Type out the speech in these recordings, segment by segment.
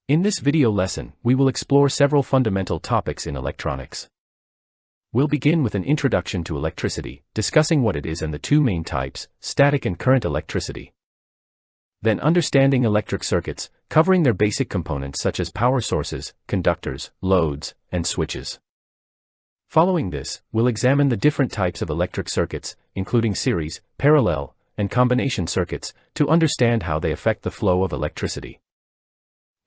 In this video lesson, we will explore several fundamental topics in electronics. We'll begin with an introduction to electricity, discussing what it is and the two main types, static and current electricity. Then understanding electric circuits, covering their basic components such as power sources, conductors, loads, and switches. Following this, we'll examine the different types of electric circuits, including series, parallel, and combination circuits, to understand how they affect the flow of electricity.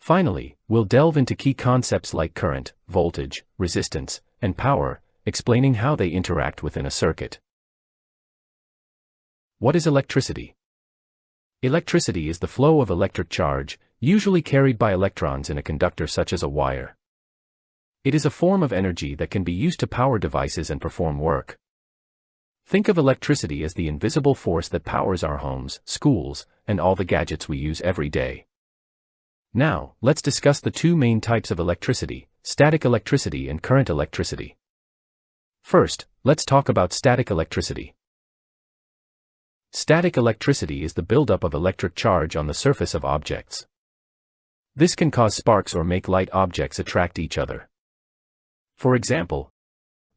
Finally, we'll delve into key concepts like current, voltage, resistance, and power, explaining how they interact within a circuit. What is electricity? Electricity is the flow of electric charge, usually carried by electrons in a conductor such as a wire. It is a form of energy that can be used to power devices and perform work. Think of electricity as the invisible force that powers our homes, schools, and all the gadgets we use every day. Now, let's discuss the two main types of electricity, static electricity and current electricity. First, let's talk about static electricity. Static electricity is the buildup of electric charge on the surface of objects. This can cause sparks or make light objects attract each other. For example,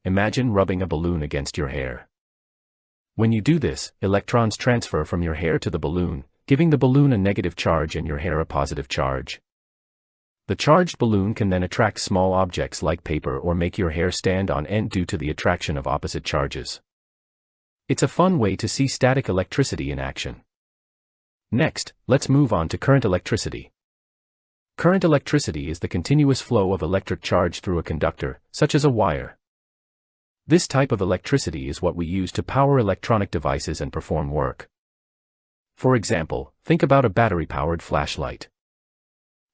imagine rubbing a balloon against your hair. When you do this, electrons transfer from your hair to the balloon, giving the balloon a negative charge and your hair a positive charge. The charged balloon can then attract small objects like paper or make your hair stand on end due to the attraction of opposite charges. It's a fun way to see static electricity in action. Next, let's move on to current electricity. Current electricity is the continuous flow of electric charge through a conductor, such as a wire. This type of electricity is what we use to power electronic devices and perform work. For example, think about a battery-powered flashlight.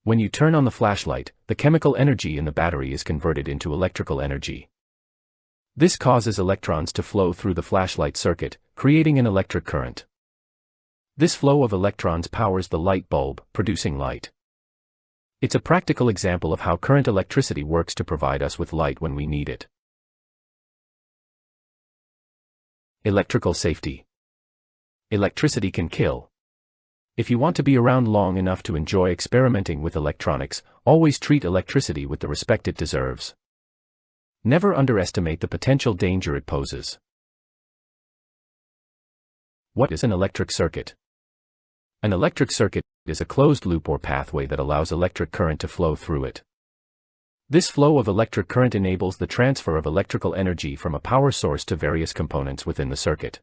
When you turn on the flashlight, the chemical energy in the battery is converted into electrical energy. This causes electrons to flow through the flashlight circuit, creating an electric current. This flow of electrons powers the light bulb, producing light. It's a practical example of how current electricity works to provide us with light when we need it. Electrical safety. Electricity can kill. If you want to be around long enough to enjoy experimenting with electronics, always treat electricity with the respect it deserves. Never underestimate the potential danger it poses. What is an electric circuit? An electric circuit is a closed loop or pathway that allows electric current to flow through it. This flow of electric current enables the transfer of electrical energy from a power source to various components within the circuit.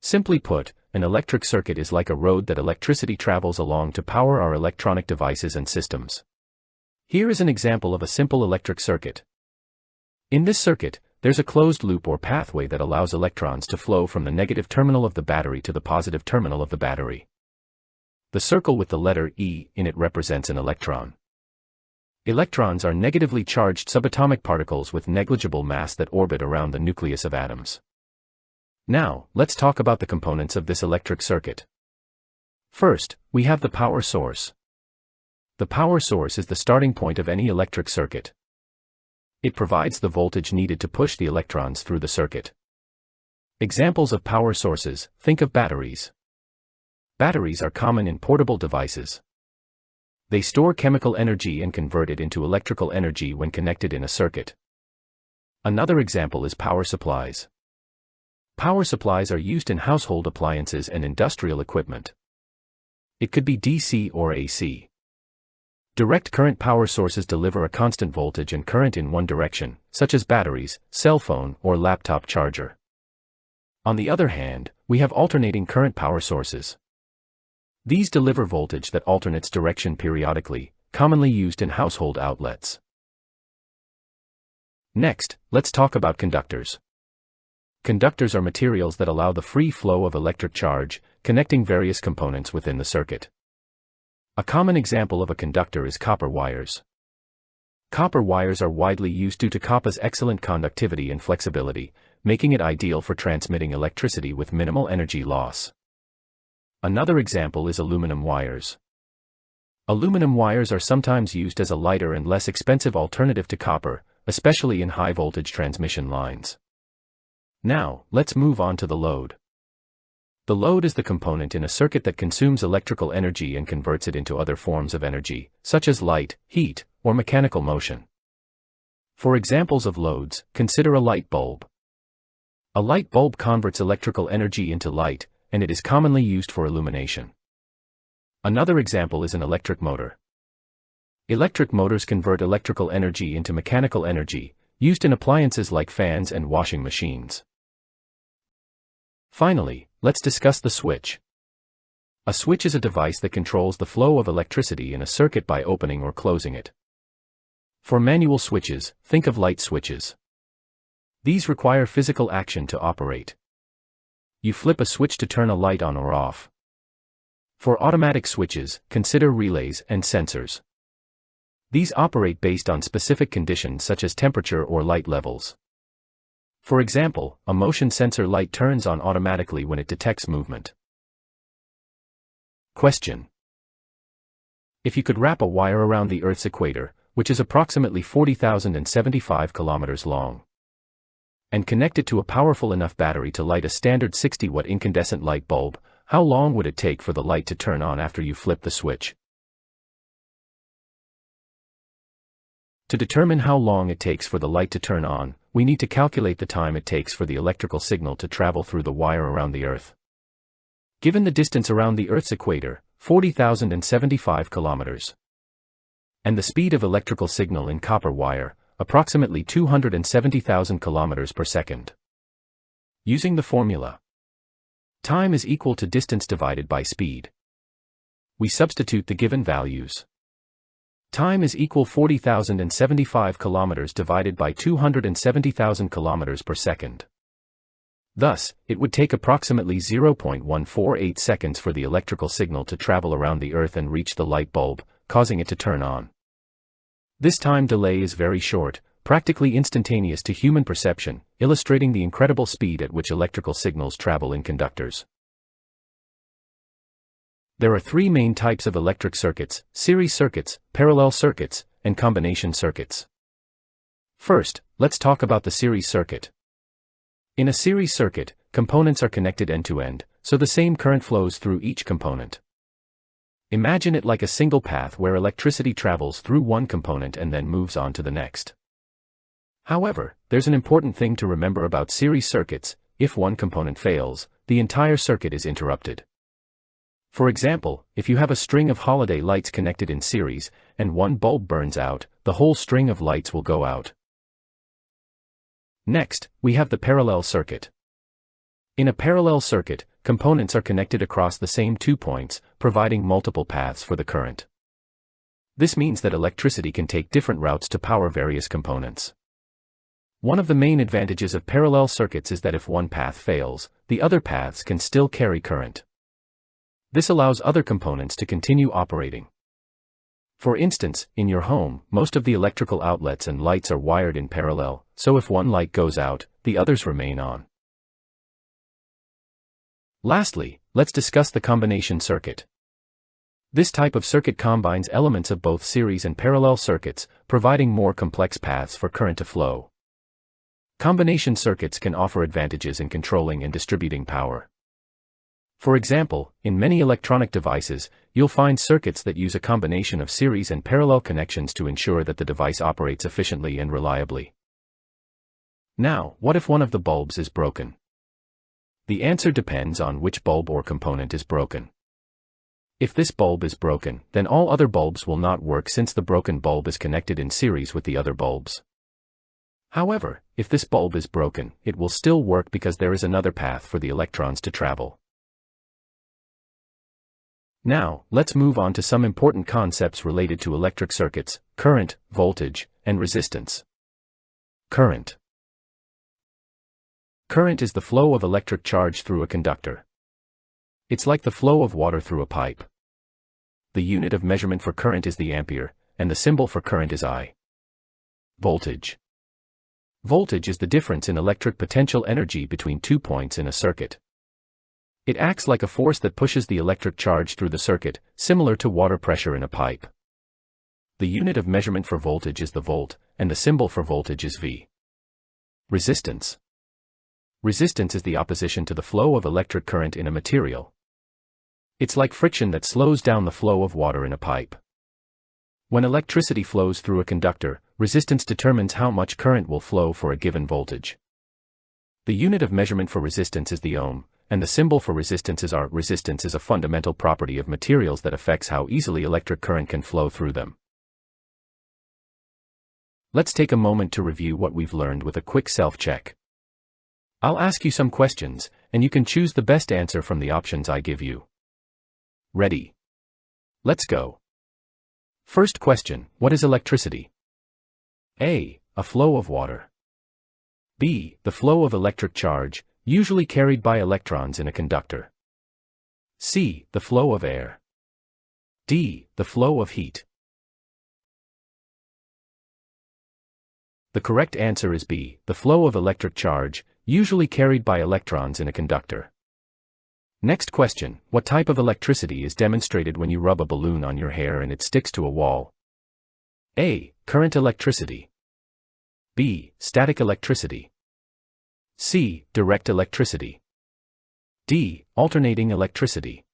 Simply put, an electric circuit is like a road that electricity travels along to power our electronic devices and systems. Here is an example of a simple electric circuit. In this circuit, there's a closed loop or pathway that allows electrons to flow from the negative terminal of the battery to the positive terminal of the battery. The circle with the letter E in it represents an electron. Electrons are negatively charged subatomic particles with negligible mass that orbit around the nucleus of atoms. Now, let's talk about the components of this electric circuit. First, we have the power source. The power source is the starting point of any electric circuit. It provides the voltage needed to push the electrons through the circuit. Examples of power sources: think of batteries. Batteries are common in portable devices. They store chemical energy and convert it into electrical energy when connected in a circuit. Another example is power supplies. Power supplies are used in household appliances and industrial equipment. It could be DC or AC. Direct current power sources deliver a constant voltage and current in one direction, such as batteries, cell phone, or laptop charger. On the other hand, we have alternating current power sources. These deliver voltage that alternates direction periodically, commonly used in household outlets. Next, let's talk about conductors. Conductors are materials that allow the free flow of electric charge, connecting various components within the circuit. A common example of a conductor is copper wires. Copper wires are widely used due to copper's excellent conductivity and flexibility, making it ideal for transmitting electricity with minimal energy loss. Another example is aluminum wires. Aluminum wires are sometimes used as a lighter and less expensive alternative to copper, especially in high-voltage transmission lines. Now, let's move on to the load. The load is the component in a circuit that consumes electrical energy and converts it into other forms of energy, such as light, heat, or mechanical motion. For examples of loads, consider a light bulb. A light bulb converts electrical energy into light, and it is commonly used for illumination. Another example is an electric motor. Electric motors convert electrical energy into mechanical energy, used in appliances like fans and washing machines. Finally, let's discuss the switch. A switch is a device that controls the flow of electricity in a circuit by opening or closing it. For manual switches, think of light switches. These require physical action to operate. You flip a switch to turn a light on or off. For automatic switches, consider relays and sensors. These operate based on specific conditions such as temperature or light levels. For example, a motion sensor light turns on automatically when it detects movement. Question: if you could wrap a wire around the Earth's equator, which is approximately 40,075 kilometers long, and connect it to a powerful enough battery to light a standard 60-watt incandescent light bulb, how long would it take for the light to turn on after you flip the switch? To determine how long it takes for the light to turn on, we need to calculate the time it takes for the electrical signal to travel through the wire around the Earth. Given the distance around the Earth's equator, 40,075 kilometers, and the speed of electrical signal in copper wire, approximately 270,000 kilometers per second. Using the formula, time is equal to distance divided by speed. We substitute the given values. Time is equal 40,075 kilometers divided by 270,000 kilometers per second. Thus, it would take approximately 0.148 seconds for the electrical signal to travel around the Earth and reach the light bulb, causing it to turn on. This time delay is very short, practically instantaneous to human perception, illustrating the incredible speed at which electrical signals travel in conductors. There are three main types of electric circuits: series circuits, parallel circuits, and combination circuits. First, let's talk about the series circuit. In a series circuit, components are connected end-to-end, so the same current flows through each component. Imagine it like a single path where electricity travels through one component and then moves on to the next. However, there's an important thing to remember about series circuits: if one component fails, the entire circuit is interrupted. For example, if you have a string of holiday lights connected in series, and one bulb burns out, the whole string of lights will go out. Next, we have the parallel circuit. In a parallel circuit, components are connected across the same 2 points, providing multiple paths for the current. This means that electricity can take different routes to power various components. One of the main advantages of parallel circuits is that if one path fails, the other paths can still carry current. This allows other components to continue operating. For instance, in your home, most of the electrical outlets and lights are wired in parallel, so if one light goes out, the others remain on. Lastly, let's discuss the combination circuit. This type of circuit combines elements of both series and parallel circuits, providing more complex paths for current to flow. Combination circuits can offer advantages in controlling and distributing power. For example, in many electronic devices, you'll find circuits that use a combination of series and parallel connections to ensure that the device operates efficiently and reliably. Now, what if one of the bulbs is broken? The answer depends on which bulb or component is broken. If this bulb is broken, then all other bulbs will not work since the broken bulb is connected in series with the other bulbs. However, if this bulb is broken, it will still work because there is another path for the electrons to travel. Now, let's move on to some important concepts related to electric circuits: current, voltage, and resistance. Current. Current is the flow of electric charge through a conductor. It's like the flow of water through a pipe. The unit of measurement for current is the ampere, and the symbol for current is I. Voltage. Voltage is the difference in electric potential energy between 2 points in a circuit. It acts like a force that pushes the electric charge through the circuit, similar to water pressure in a pipe. The unit of measurement for voltage is the volt, and the symbol for voltage is V. Resistance. Resistance is the opposition to the flow of electric current in a material. It's like friction that slows down the flow of water in a pipe. When electricity flows through a conductor, resistance determines how much current will flow for a given voltage. The unit of measurement for resistance is the ohm, and the symbol for resistance is R. Resistance is a fundamental property of materials that affects how easily electric current can flow through them. Let's take a moment to review what we've learned with a quick self-check. I'll ask you some questions, and you can choose the best answer from the options I give you. Ready? Let's go. First question, what is electricity? A. A flow of water. B. The flow of electric charge, usually carried by electrons in a conductor. C. The flow of air. D. The flow of heat. The correct answer is B. The flow of electric charge, usually carried by electrons in a conductor. Next question, what type of electricity is demonstrated when you rub a balloon on your hair and it sticks to a wall? A. Current electricity. B. Static electricity. C. Direct electricity. D. Alternating electricity.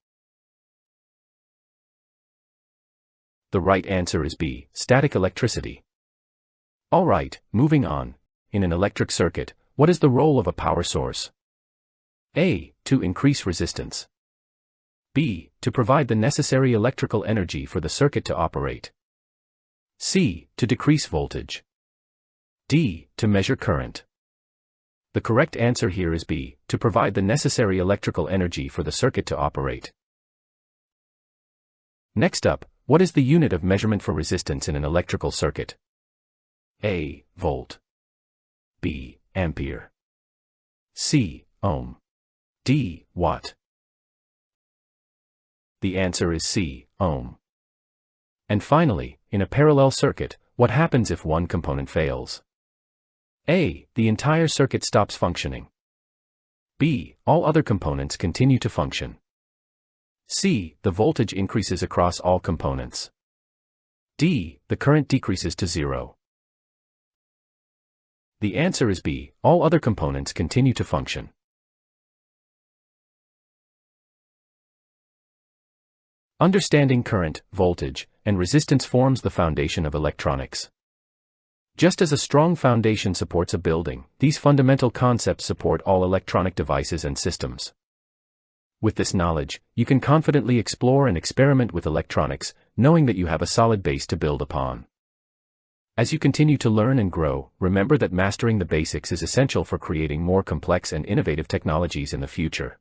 The right answer is B. Static electricity. Alright, moving on. In an electric circuit, what is the role of a power source? A. To increase resistance. B. To provide the necessary electrical energy for the circuit to operate. C. To decrease voltage. D. To measure current. The correct answer here is B. To provide the necessary electrical energy for the circuit to operate. Next up, what is the unit of measurement for resistance in an electrical circuit? A. Volt. B. Ampere. C. Ohm. D. Watt. The answer is C. Ohm. And finally, in a parallel circuit, what happens if one component fails? A. The entire circuit stops functioning. B. All other components continue to function. C. The voltage increases across all components. D. The current decreases to zero. The answer is B. All other components continue to function. Understanding current, voltage, and resistance forms the foundation of electronics. Just as a strong foundation supports a building, these fundamental concepts support all electronic devices and systems. With this knowledge, you can confidently explore and experiment with electronics, knowing that you have a solid base to build upon. As you continue to learn and grow, remember that mastering the basics is essential for creating more complex and innovative technologies in the future.